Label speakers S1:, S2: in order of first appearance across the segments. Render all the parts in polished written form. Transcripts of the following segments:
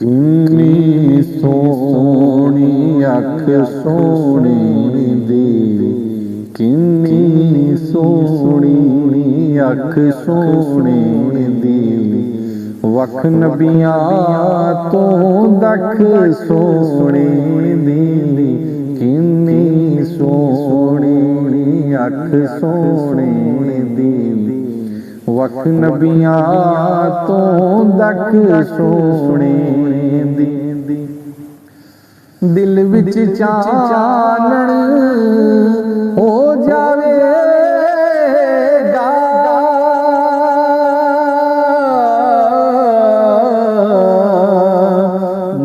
S1: किन्नी सोहनी अख सोहनी दी, किन्नी सोहनी अख सोहनी दी। वख नबियां तो दख सोहनी दी, किन्नी सोहनी अख सोहनी दी। वख नबियां तो दख सोहनी दी। दिल विच चानण हो जावेगा,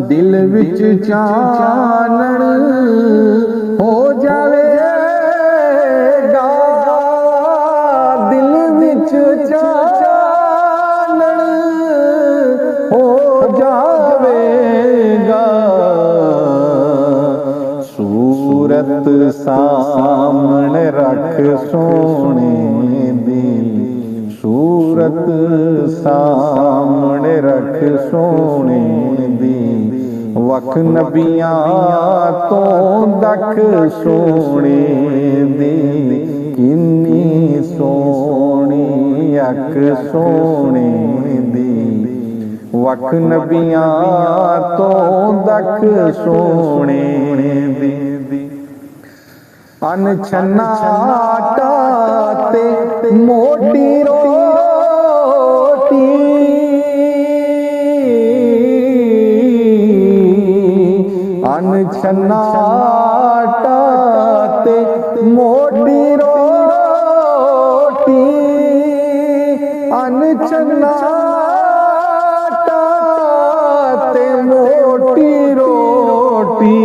S1: दिल विच चानण हो जावेगा, दिल विच चानण हो जावेगा। सूरत सामने रख सोहने दी, सूरत सामने रख सोहने दी। वख नबियां तो दख सोहने दी, किन्नी सोहनी अख सोहने दी। वख नबियां तो दख सोहने दी। अनछना टाते मोटी रोटी, अनछना टाते मोटी रोटी, अनछना टाते मोटी रोटी।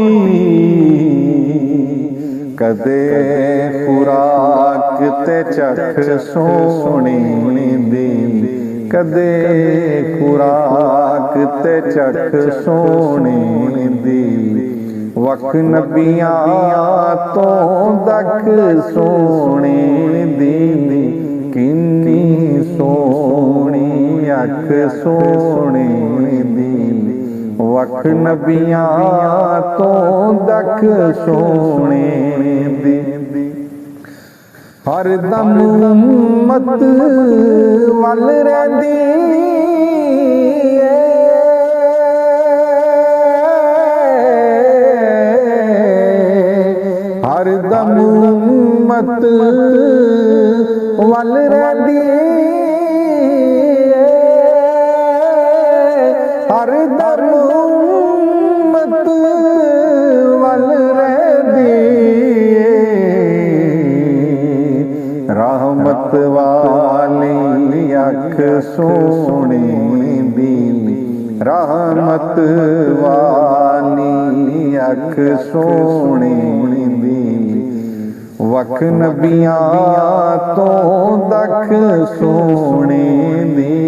S1: कदे खुराक ते चख सोहनी दी, कदे खुराक ते चख सोहनी दी। वख नबियां तो दख सोहनी दी, किन्नी सोहनी अख सोहनी दी। वख नबियां तो दख सोहने दी। हर दम उम्मत वल रहिंदी हर दम उम्मत वल रहिंदी, हर दम उम्मत वल रहिंदी। रहमत वाली अख सोहनी दी, रहमत वाली अख सोहनी दी। वख नबियां तो दख सोहने दी,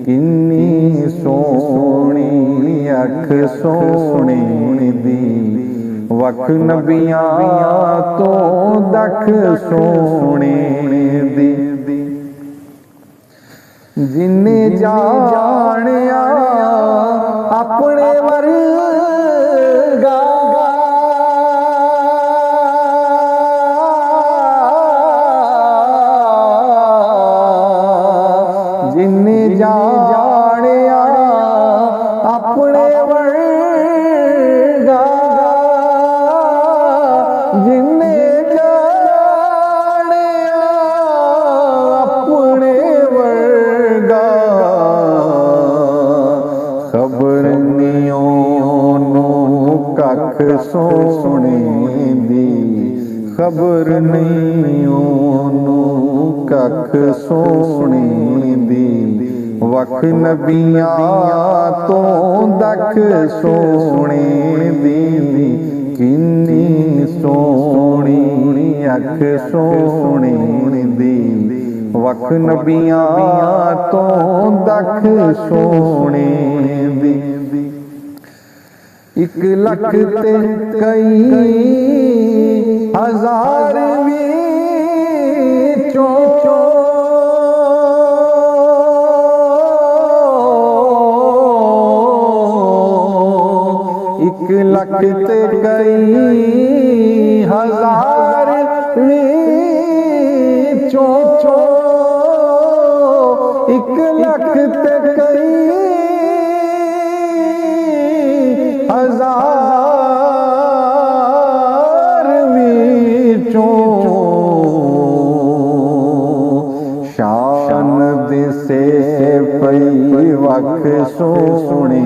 S1: किन्नी सोहनी अख सोहनी दी। वख नबियां तो दख सोहने दी। जिन्ने जानिया अपने वर्गा, जिन्ने जानिया अपने वर्गा, जिन्ने जानिया अपने वर्गा। खबर नियों कख सोहने दी, खबर नियों कख सोहने दी। वख नबियां तो दख सोहने दी, किन्नी सोहनी अख सोहने दी। वख नबियां तो दख सोहने दी। इक लख ते कई हजार विचों एक लख ते कई हजार विचों एक लख ते कई हजार विचों शान दिसे पई वख सोहणे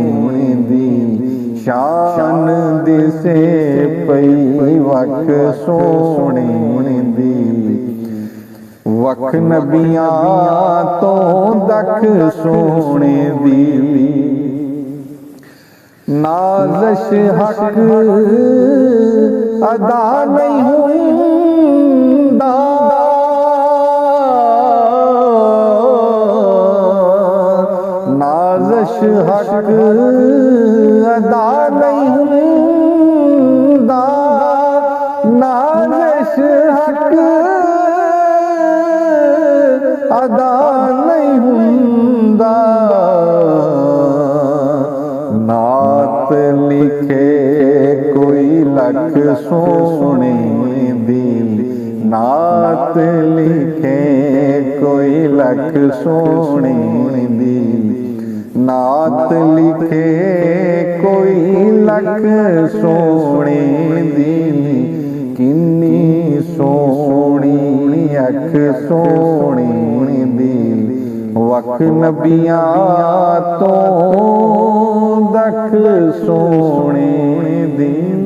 S1: दी शान दिसे पई वख सोहणे दी वख नबियां तो दख सोहणे दी नाज़श हक अदा नहीं हुंदा नाज़श हक अदा नहीं हुंदा नाज़श हक अदा नहीं हुंदा नात लिखे कोई लख सोहणे दी नात लिखे कोई लख सोहणे दी नात लिखे कोई लख सोहणे दी किन्नी सोहणी अख सोहणी दी वख नबियां तो दख सोहणे दी।